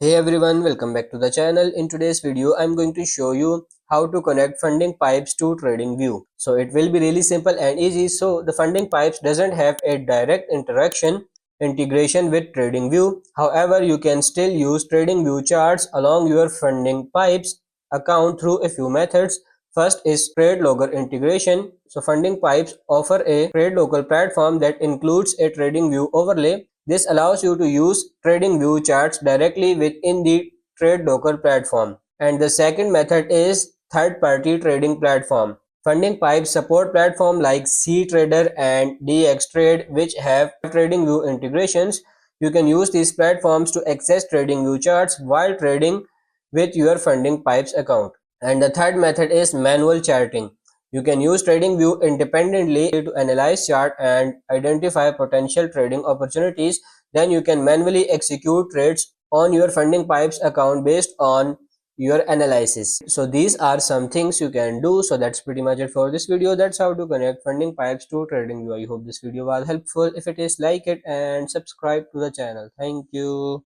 Hey everyone, welcome back to the channel. In today's video, I'm going to show you how to connect funding pipes to TradingView. So it will be really simple and easy. So the funding pipes doesn't have a direct integration with TradingView. However, you can still use TradingView charts along your funding pipes account through a few methods. First is trade logger integration. So funding pipes offer a trade local platform that includes a TradingView overlay. This allows you to use TradingView charts directly within the Trade Locker platform. And the second method is third-party trading platform. Funding pipes support platforms like CTrader and DXTrade, which have TradingView integrations. You can use these platforms to access TradingView charts while trading with your funding pipes account. And the third method is manual charting. You can use TradingView independently to analyze chart and identify potential trading opportunities. Then you can manually execute trades on your funding pipes account based on your analysis. So these are some things you can do. So that's pretty much it for this video. That's how to connect funding pipes to TradingView. I hope this video was helpful. If it is, like it and subscribe to the channel. Thank you.